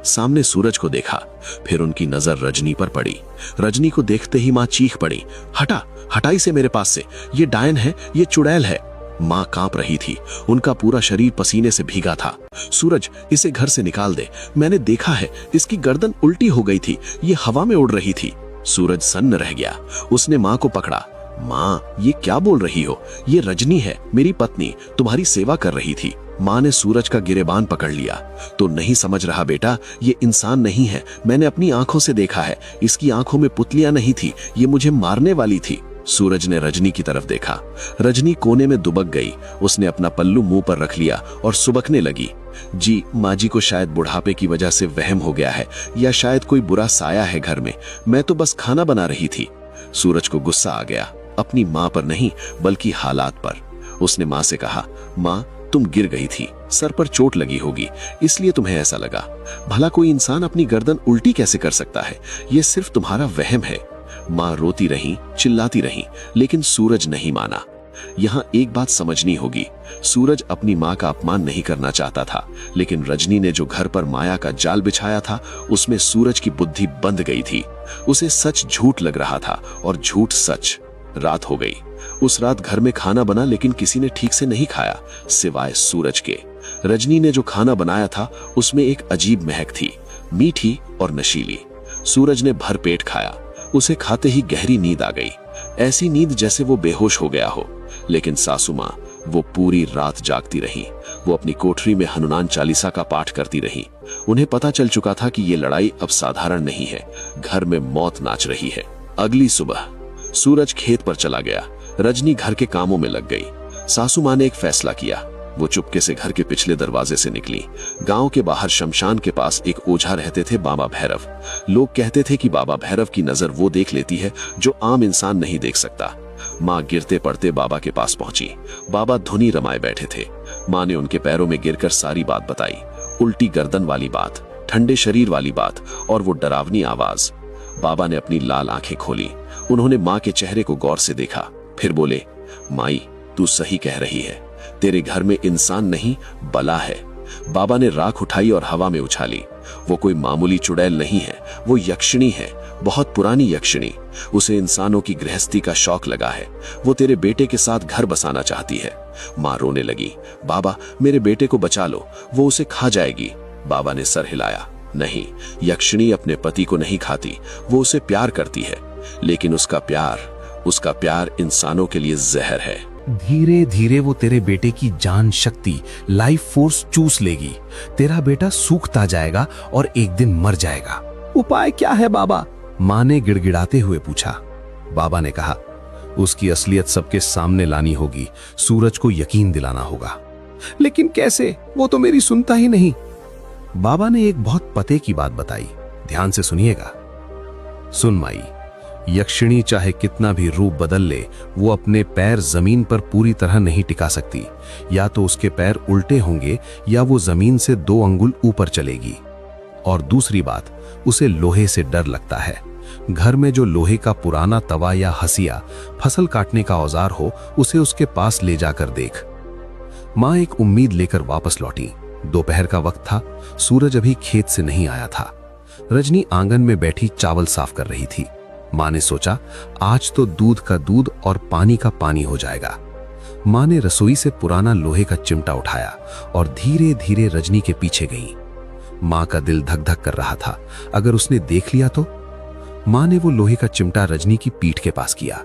सामने सूरज को देखा, फिर उनकी नजर रजनी पर पड़ी। रजनी को देखते ही माँ चीख पड़ी, हटा, हटा इसे मेरे पास से, ये डायन है, ये चुड़ैल है। माँ कांप रही थी, उनका पूरा शरीर पसीने से भीगा था। सूरज, इसे घर से निकाल दे, मैंने देखा है, इसकी गर्दन उल्टी हो गई थी, ये हवा में उड़ रही थी। सूरज सन्न रह गया, उसने माँ को पकड़ा। माँ, ये क्या बोल रही हो? ये रजनी है, मेरी पत्नी, तुम्हारी सेवा कर रही थी। माँ ने सूरज का गिरेबान पकड़ लिया। तो नहीं समझ रहा बेटा, ये इंसान नहीं है, मैंने अपनी आंखों से देखा है, इसकी आंखों में पुतलियां नहीं थी, ये मुझे मारने वाली थी। सूरज ने रजनी की तरफ देखा। रजनी कोने में दुबक गई, उसने अपना पल्लू मुंह पर रख लिया और सुबकने लगी। जी, माँ जी को शायद बुढ़ापे की वजह से वहम हो गया है, या शायद कोई बुरा साया है घर में, मैं तो बस खाना बना रही थी। सूरज को गुस्सा आ गया, अपनी माँ पर नहीं बल्कि हालात पर। उसने माँ से कहा, माँ, तुम गिर गई थी, सर पर चोट लगी होगी, इसलिए तुम्हें ऐसा लगा। भला कोई इंसान अपनी गर्दन उल्टी कैसे कर सकता है? ये सिर्फ तुम्हारा वहम है। माँ रोती रही, चिल्लाती रही, लेकिन सूरज नहीं माना। यहाँ एक बात समझनी होगी, सूरज अपनी माँ का अपमान नहीं करना चाहता था, लेकिन रजनी ने जो घर पर माया का जाल बिछाया था, उसमें सूरज की बुद्धि बंध गई थी। उसे सच झूठ लग रहा था और झूठ सच। रात हो गई। उस रात घर में खाना बना, लेकिन किसी ने ठीक से नहीं खाया, सिवाय सूरज के। रजनी ने जो खाना बनाया था उसमें एक अजीब महक थी, मीठी और नशीली। सूरज ने भर पेट खाया। उसे खाते ही गहरी नींद आ गई, ऐसी नींद जैसे वो बेहोश हो गया हो। लेकिन सासू माँ, वो पूरी रात जागती रही। वो अपनी कोठरी में हनुमान चालीसा का पाठ करती रही। उन्हें पता चल चुका था कि ये लड़ाई अब साधारण नहीं है, घर में मौत नाच रही है। अगली सुबह सूरज खेत पर चला गया, रजनी घर के कामों में लग गई। सासू माँ ने एक फैसला किया, वो चुपके से घर के पिछले दरवाजे से निकली। गांव के बाहर शमशान के पास एक ओझा रहते थे, बाबा भैरव। लोग कहते थे कि बाबा भैरव की नजर वो देख लेती है जो आम इंसान नहीं देख सकता। माँ गिरते पड़ते बाबा के पास पहुंची। बाबा धुनी रमाए बैठे थे। माँ ने उनके पैरों में गिरकर सारी बात बताई, उल्टी गर्दन वाली बात, ठंडे शरीर वाली बात और वो डरावनी आवाज। बाबा ने अपनी लाल आंखें खोली। उन्होंने माँ के चेहरे को गौर से देखा, फिर बोले, माई, तू सही कह रही है, तेरे घर में इंसान नहीं बला है। बाबा ने राख उठाई और हवा में उछाली। वो कोई मामूली चुड़ैल नहीं है, वो यक्षिणी है, बहुत पुरानी यक्षिणी। उसे इंसानों की गृहस्थी का शौक लगा है। वो तेरे बेटे के साथ घर बसाना चाहती है। माँ रोने लगी, बाबा, मेरे बेटे को बचा लो, वो उसे खा जाएगी। बाबा ने सर हिलाया, नहीं, यक्षिणी अपने पति को नहीं खाती, वो उसे प्यार करती है, लेकिन उसका प्यार इंसानों के लिए जहर है। धीरे धीरे वो तेरे बेटे की जान शक्ति, लाइफ फोर्स चूस लेगी। तेरा बेटा सूखता जाएगा और एक दिन मर जाएगा। उपाय क्या है बाबा? माँ ने गिड़गिड़ाते हुए पूछा। बाबा ने कहा, उसकी असलियत सबके सामने लानी होगी, सूरज को यकीन दिलाना होगा। लेकिन कैसे? वो तो मेरी सुनता ही नहीं। बाबा ने एक बहुत पते की बात बताई, ध्यान से सुनिएगा। सुन माई, यक्षिणी चाहे कितना भी रूप बदल ले, वो अपने पैर जमीन पर पूरी तरह नहीं टिका सकती। या तो उसके पैर उल्टे होंगे या वो जमीन से 2 अंगुल ऊपर चलेगी। और दूसरी बात, उसे लोहे से डर लगता है। घर में जो लोहे का पुराना तवा या हसिया, फसल काटने का औजार हो, उसे उसके पास ले जाकर देख। माँ एक उम्मीद लेकर वापस लौटी। दोपहर का वक्त था, सूरज अभी खेत से नहीं आया था। रजनी आंगन में बैठी चावल साफ कर रही थी। माँ ने सोचा, आज तो दूध का दूध और पानी का पानी हो जाएगा। माँ ने रसोई से पुराना लोहे का चिमटा उठाया और धीरे धीरे रजनी के पीछे गई। माँ का दिल धक धक कर रहा था, अगर उसने देख लिया तो। माँ ने वो लोहे का चिमटा रजनी की पीठ के पास किया।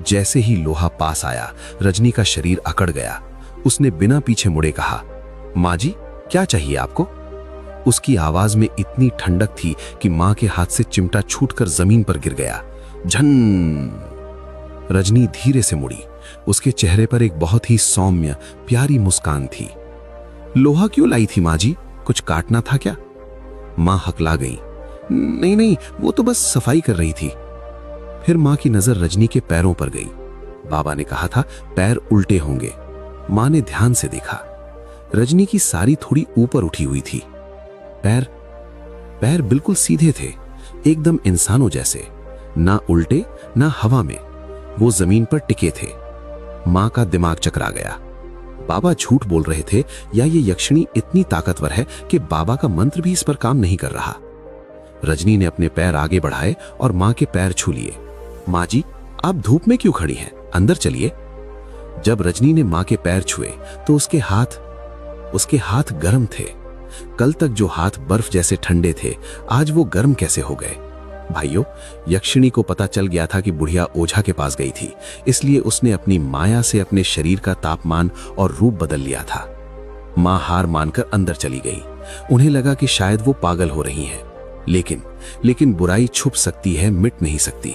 जैसे ही लोहा पास आया, रजनी का शरीर अकड़ गया। उसने बिना पीछे मुड़े कहा, माँ जी, क्या चाहिए आपको? उसकी आवाज में इतनी ठंडक थी कि मां के हाथ से चिमटा छूटकर जमीन पर गिर गया। झन! रजनी धीरे से मुड़ी। उसके चेहरे पर एक बहुत ही सौम्य, प्यारी मुस्कान थी। लोहा क्यों लाई थी माँ जी? कुछ काटना था क्या? मां हकला गई। नहीं नहीं, वो तो बस सफाई कर रही थी। फिर मां की नजर रजनी के पैरों पर गई। बाबा ने कहा था पैर उल्टे होंगे। मां ने ध्यान से देखा। रजनी की साड़ी थोड़ी ऊपर उठी हुई थी। पैर बिल्कुल सीधे थे, एकदम इंसानों जैसे, ना उल्टे ना हवा में। वो जमीन पर टिके थे। मां का दिमाग चकरा गया। बाबा झूठ बोल रहे थे या ये यक्षिणी इतनी ताकतवर है कि बाबा का मंत्र भी इस पर काम नहीं कर रहा। रजनी ने अपने पैर आगे बढ़ाए और माँ के पैर छू लिए। माँ जी, आप धूप में क्यों खड़ी हैं? अंदर चलिए। जब रजनी ने माँ के पैर छुए तो उसके हाथ गर्म थे। कल तक जो हाथ बर्फ जैसे ठंडे थे, आज वो गर्म कैसे हो गए? भाइयों, यक्षिणी को पता चल गया था कि बुढ़िया ओझा के पास गई थी, इसलिए उसने अपनी माया से अपने शरीर का तापमान और रूप बदल लिया था। माँ हार मानकर अंदर चली गई। उन्हें लगा कि शायद वो पागल हो रही हैं, लेकिन बुराई छुप सकती है, मिट नहीं सकती।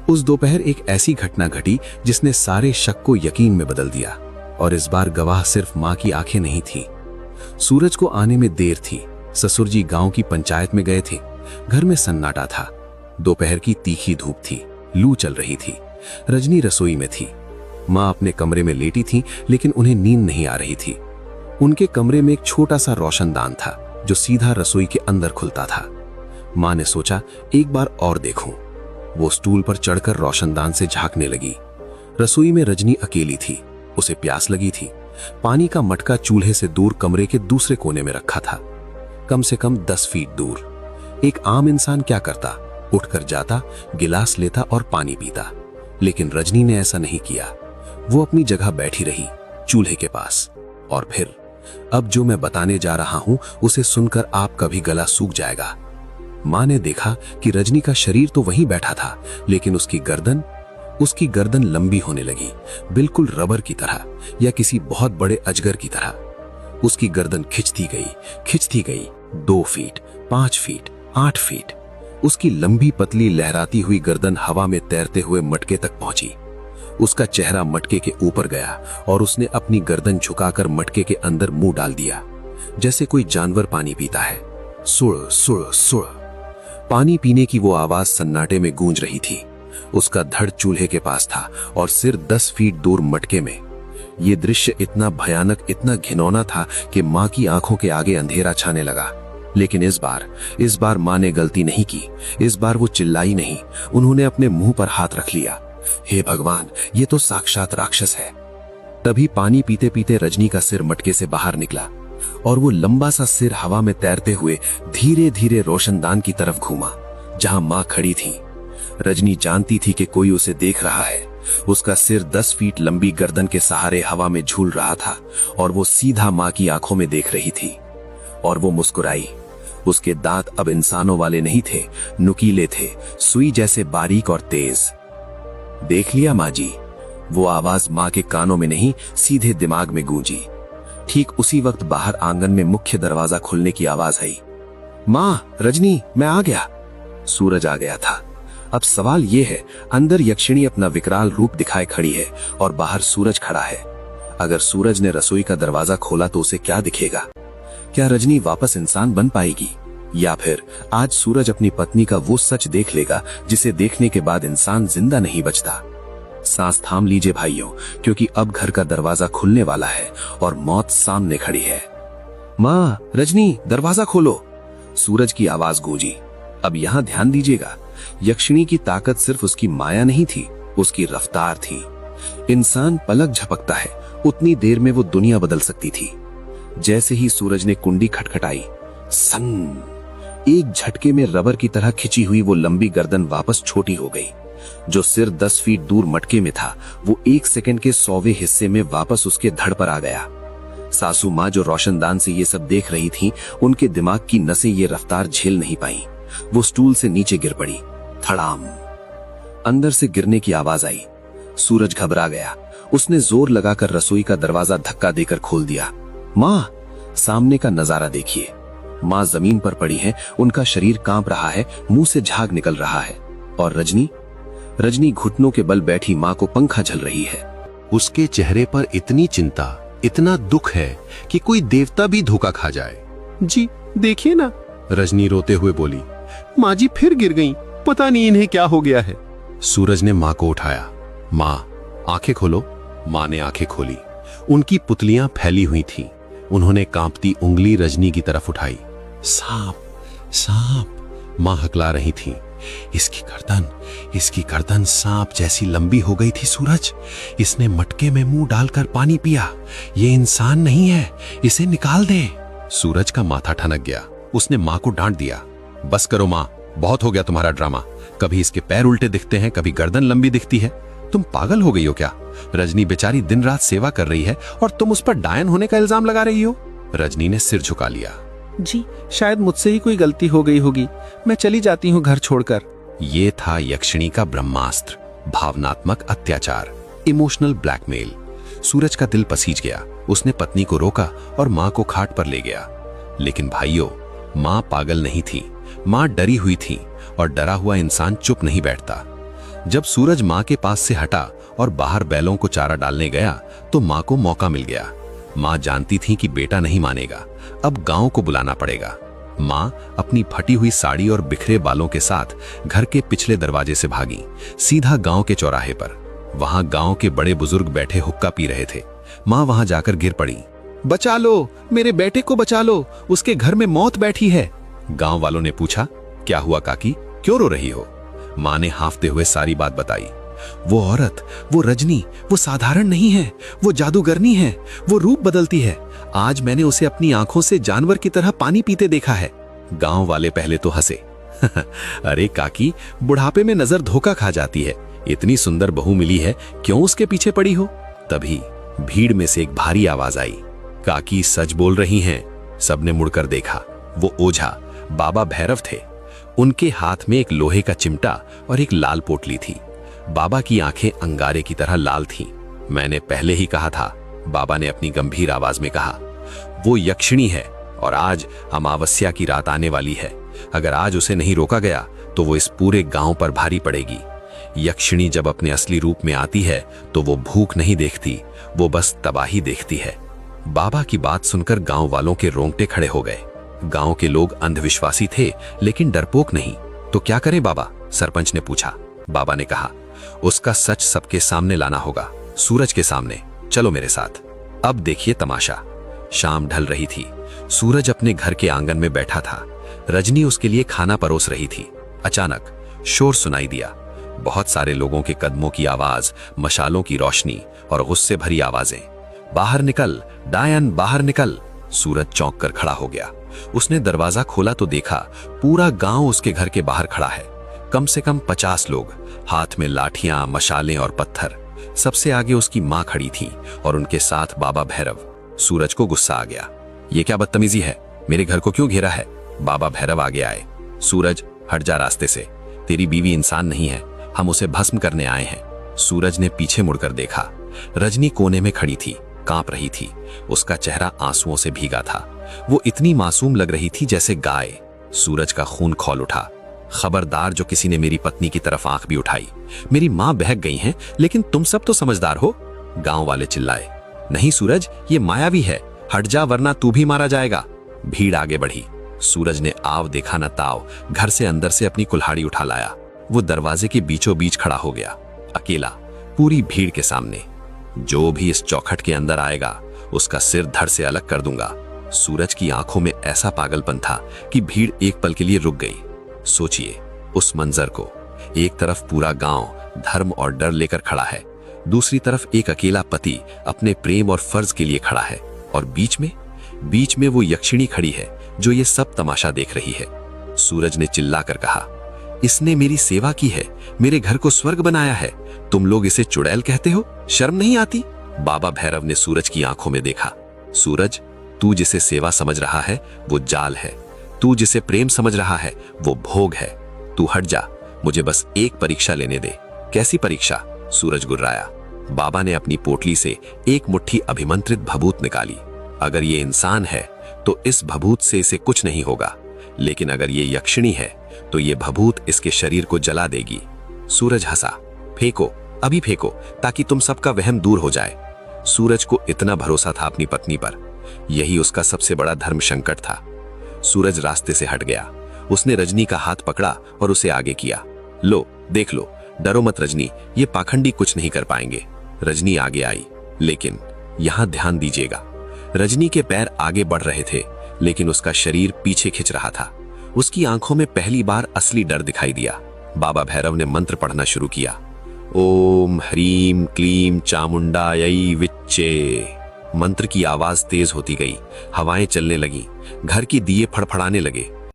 उस दोपहर एक ऐसी घटना घटी जिसने सारे शक को यकीन में बदल दिया, और इस बार गवाह सिर्फ माँ की आंखें नहीं थी। सूरज को आने में देर थी। ससुर जी गांव की पंचायत में गए थे। घर में सन्नाटा था। दोपहर की तीखी धूप थी, लू चल रही थी। रजनी रसोई में थी। माँ अपने कमरे में लेटी थी, लेकिन उन्हें नींद नहीं आ रही थी। उनके कमरे में एक छोटा सा रोशनदान था जो सीधा रसोई के अंदर खुलता था। माँ ने सोचा, एक बार और देखूं। वो स्टूल पर चढ़कर रोशनदान से झांकने लगी। रसोई में रजनी अकेली थी। उसे प्यास लगी थी। पानी का मटका चूल्हे से दूर कमरे के दूसरे कोने में रखा था, कम से कम 10 फीट दूर। एक आम इंसान क्या करता? उठकर जाता, गिलास लेता और पानी पीता। लेकिन रजनी ने ऐसा नहीं किया। वो अपनी जगह बैठी रही, चूल्हे के पास। और फिर अब जो मैं बताने जा रहा हूं उसे सुनकर आपका भी गला सूख जाएगा। माँ ने देखा कि रजनी का शरीर तो वहीं बैठा था, लेकिन उसकी गर्दन लंबी होने लगी, बिल्कुल रबर की तरह या किसी बहुत बड़े अजगर की तरह। उसकी गर्दन खिंचती गई 2 फीट, 5 फीट, 8 फीट। उसकी लंबी पतली लहराती हुई गर्दन हवा में तैरते हुए मटके तक पहुंची। उसका चेहरा मटके के ऊपर गया और उसने अपनी गर्दन झुकाकर मटके के अंदर मुंह डाल दिया, जैसे कोई जानवर पानी पीता है। सुड़ सुड़ सुड़। पानी पीने की वो आवाज सन्नाटे में गूंज रही थी। उसका धड़ चूल्हे के पास था और सिर 10 फीट दूर मटके में। ये दृश्य इतना भयानक, इतना घिनौना था कि माँ की आंखों के आगे अंधेरा छाने लगा। लेकिन इस बार माँ ने गलती नहीं की। इस बार वो चिल्लाई नहीं। उन्होंने अपने मुंह पर हाथ रख लिया। हे भगवान, ये तो साक्षात राक्षस है। तभी पानी पीते पीते रजनी का सिर मटके से बाहर निकला और वो लंबा सा सिर हवा में तैरते हुए धीरे धीरे रोशनदान की तरफ घूमा, जहां माँ खड़ी थी। रजनी जानती थी कि कोई उसे देख रहा है। उसका सिर 10 फीट लंबी गर्दन के सहारे हवा में झूल रहा था और वो सीधा माँ की आंखों में देख रही थी। और वो मुस्कुराई। उसके दांत अब इंसानों वाले नहीं थे, नुकीले थे, सुई जैसे बारीक और तेज। देख लिया माँ जी? वो आवाज माँ के कानों में नहीं, सीधे दिमाग में गूंजी। ठीक उसी वक्त बाहर आंगन में मुख्य दरवाजा खुलने की आवाज आई। माँ, रजनी, मैं आ गया। सूरज आ गया था। अब सवाल ये है, अंदर यक्षिणी अपना विकराल रूप दिखाए खड़ी है और बाहर सूरज खड़ा है। अगर सूरज ने रसोई का दरवाजा खोला तो उसे क्या दिखेगा? क्या रजनी वापस इंसान बन पाएगी, या फिर आज सूरज अपनी पत्नी का वो सच देख लेगा जिसे देखने के बाद इंसान जिंदा नहीं बचता? सांस थाम लीजिए भाइयों, क्योंकि अब घर का दरवाजा खुलने वाला है और मौत सामने खड़ी है। माँ, रजनी, दरवाजा खोलो। सूरज की आवाज गूंजी। अब यहाँ ध्यान दीजिएगा, यक्षिणी की ताकत सिर्फ उसकी माया नहीं थी, उसकी रफ्तार थी। इंसान पलक झपकता है, उतनी देर में वो दुनिया बदल सकती थी। जैसे ही सूरज ने कुंडी खटखटाई, सन, एक झटके में रबर की तरह खिंची हुई वो लंबी गर्दन वापस छोटी हो गई। जो सिर 10 फीट दूर मटके में था, वो 1 सेकंड के 100वें हिस्से में वापस उसके धड़ पर आ गया। सासू माँ जो रोशनदान से ये सब देख रही थी, उनके दिमाग की नसें ये रफ्तार झेल नहीं पाई। वो स्टूल से नीचे गिर पड़ी। धड़ाम। अंदर से गिरने की आवाज आई। सूरज घबरा गया। उसने जोर लगाकर रसोई का दरवाजा धक्का देकर खोल दिया। माँ, सामने का नजारा देखिए। माँ जमीन पर पड़ी है, उनका शरीर कांप रहा है, मुंह से झाग निकल रहा है। और रजनी घुटनों के बल बैठी माँ को पंखा झल रही है। उसके चेहरे पर इतनी चिंता, इतना दुख है कि कोई देवता भी धोखा खा जाए। जी देखिए ना, रजनी रोते हुए बोली। माँ जी फिर गिर गईं, पता नहीं इन्हें क्या हो गया है। सूरज ने माँ को उठाया। माँ, आंखें खोलो। माँ ने आंखें खोली। उनकी पुतलियां फैली हुई थीं। उन्होंने कांपती उंगली रजनी की तरफ उठाई। सांप, सांप, माँ हकला रही थी। इसकी गर्दन सांप जैसी लंबी हो गई थी सूरज। इसने मटके में मुंह डालकर पानी पिया। ये इंसान नहीं है, इसे निकाल दे। सूरज का माथा ठनक गया। उसने माँ को डांट दिया, बस करो माँ, बहुत हो गया तुम्हारा ड्रामा। कभी इसके पैर उल्टे दिखते हैं, कभी गर्दन लंबी दिखती है। तुम पागल हो गई हो क्या? रजनी बेचारी दिन रात सेवा कर रही है और तुम उस पर डायन होने का इल्जाम लगा रही हो। रजनी ने सिर झुका लिया। जी शायद मुझसे ही कोई गलती हो गई होगी, मैं चली जाती हूँ घर छोड़कर। ये था यक्षिणी का ब्रह्मास्त्र, भावनात्मक अत्याचार, इमोशनल ब्लैकमेल। सूरज का दिल पसीज गया। उसने पत्नी को रोका और माँ को खाट पर ले गया। लेकिन भाइयों, माँ पागल नहीं थी, माँ डरी हुई थी और डरा हुआ इंसान चुप नहीं बैठता। जब सूरज माँ के पास से हटा और बाहर बैलों को चारा डालने गया तो माँ को मौका मिल गया। माँ जानती थी कि बेटा नहीं मानेगा, अब गांव को बुलाना पड़ेगा। माँ अपनी फटी हुई साड़ी और बिखरे बालों के साथ घर के पिछले दरवाजे से भागी, सीधा गांव के चौराहे पर। वहां गांव के बड़े बुजुर्ग बैठे हुक्का पी रहे थे। माँ वहां जाकर गिर पड़ी। बचा लो, मेरे बेटे को बचा लो, उसके घर में मौत बैठी है। गांव वालों ने पूछा, क्या हुआ काकी, क्यों रो रही हो? माँ ने हांफते हुए सारी बात बताई। वो औरत, वो रजनी, वो साधारण नहीं है, वो जादूगरनी है, वो रूप बदलती है। आज मैंने उसे अपनी आंखों से जानवर की तरह पानी पीते देखा है। गांव वाले पहले तो हंसे। अरे काकी, बुढ़ापे में नजर धोखा खा जाती है। इतनी सुंदर बहू मिली है, क्यों उसके पीछे पड़ी हो? तभी भीड़ में से एक भारी आवाज आई, काकी सच बोल रही हैं। सबने मुड़कर देखा। वो ओझा बाबा भैरव थे। उनके हाथ में एक लोहे का चिमटा और एक लाल पोटली थी। बाबा की आंखें अंगारे की तरह लाल थीं। मैंने पहले ही कहा था, बाबा ने अपनी गंभीर आवाज में कहा। वो यक्षिणी है और आज अमावस्या की रात आने वाली है। अगर आज उसे नहीं रोका गया तो वो इस पूरे गांव पर भारी पड़ेगी। यक्षिणी जब अपने असली रूप में आती है तो वो भूख नहीं देखती, वो बस तबाही देखती है। बाबा की बात सुनकर गांव वालों के रोंगटे खड़े हो गए। गांव के लोग अंधविश्वासी थे लेकिन डरपोक नहीं। तो क्या करें बाबा? सरपंच ने पूछा। बाबा ने कहा, उसका सच सबके सामने लाना होगा, सूरज के सामने। चलो मेरे साथ। अब देखिए तमाशा। शाम ढल रही थी। सूरज अपने घर के आंगन में बैठा था। रजनी उसके लिए खाना परोस रही थी। अचानक शोर सुनाई दिया। बहुत सारे लोगों के कदमों की आवाज, मशालों की रोशनी और गुस्से भरी आवाजें। बाहर निकल डायन, बाहर निकल। सूरज चौंक कर खड़ा हो गया। उसने दरवाजा खोला तो देखा पूरा गांव उसके घर के बाहर खड़ा है। कम से कम 50 लोग, हाथ में लाठियां, मशालें और पत्थर। सबसे आगे उसकी मां खड़ी थी और उनके साथ बाबा भैरव। सूरज को गुस्सा आ गया। ये क्या बदतमीजी है? मेरे घर को क्यों घेरा है? बाबा भैरव आगे आए। सूरज, हट जा रास्ते से। तेरी बीवी इंसान नहीं है, हम उसे भस्म करने आए हैं। सूरज ने पीछे मुड़कर देखा। रजनी कोने में खड़ी थी, कांप रही थी। उसका चेहरा आंसुओं से भीगा था। वो इतनी मासूम लग रही थी जैसे गाय। सूरज का खून खौल उठा। खबरदार जो किसी ने मेरी पत्नी की तरफ आंख भी उठाई। मेरी मां बहक गई हैं, लेकिन तुम सब तो समझदार हो। गांव वाले चिल्लाए। नहीं सूरज, ये मायावी है, हट जा वरना तू भी मारा जाएगा। भीड़ आगे बढ़ी। सूरज ने आव देखा न ताव घर से अंदर से अपनी कुल्हाड़ी उठा लाया। वो दरवाजे के बीचों बीच खड़ा हो गया, अकेला, पूरी भीड़ के सामने। जो भी इस चौखट के अंदर आएगा उसका सिर धड़ से अलग कर दूंगा। सूरज की आंखों में ऐसा पागलपन था कि भीड़ एक पल के लिए रुक गई। सोचिए उस मंजर को। एक तरफ पूरा गांव धर्म और डर लेकर खड़ा है, दूसरी तरफ एक अकेला पति अपने प्रेम और फर्ज के लिए खड़ा है, और बीच में वो यक्षिणी खड़ी है जो ये सब तमाशा देख रही है। सूरज ने चिल्लाकर कहा, इसने मेरी सेवा की है, मेरे घर को स्वर्ग बनाया है, तुम लोग इसे चुड़ैल कहते हो? शर्म नहीं आती? बाबा भैरव ने सूरज की आंखों में देखा। सूरज, तू जिसे सेवा समझ रहा है वो जाल है, तू जिसे प्रेम समझ रहा है वो भोग है। तू हट जा, मुझे बस एक परीक्षा लेने दे। कैसी परीक्षा? सूरज गुर्राया। बाबा ने अपनी पोटली से एक मुट्ठी अभिमंत्रित भभूत निकाली। अगर ये इंसान है तो इस भभूत से इसे कुछ नहीं होगा, लेकिन अगर ये यक्षिणी है तो ये भभूत इसके शरीर को जला देगी। सूरज हंसा। फेंको, अभी फेंको, ताकि तुम सबका वहम दूर हो जाए। सूरज को इतना भरोसा था अपनी पत्नी पर, यही उसका सबसे बड़ा धर्म संकट था। सूरज रास्ते से हट गया। उसने रजनी का हाथ पकड़ा और उसे आगे किया। लो, देख लो, डरो मत रजनी, ये पाखंडी कुछ नहीं कर पाएंगे। रजनी आगे आई, लेकिन यहां ध्यान दीजिएगा, रजनी के पैर आगे बढ़ रहे थे लेकिन उसका शरीर पीछे खिंच रहा था। उसकी आंखों में पहली बार असली डर दिखाई दिया। बाबा भैरव ने मंत्र पढ़ना शुरू किया। ओम ह्रीम क्लीम चामुंडायै विच्चे। मंत्र की आवाज तेज होती गई, हवाएं चलने लगी, घर की दिए फड़फड़ाने लगे।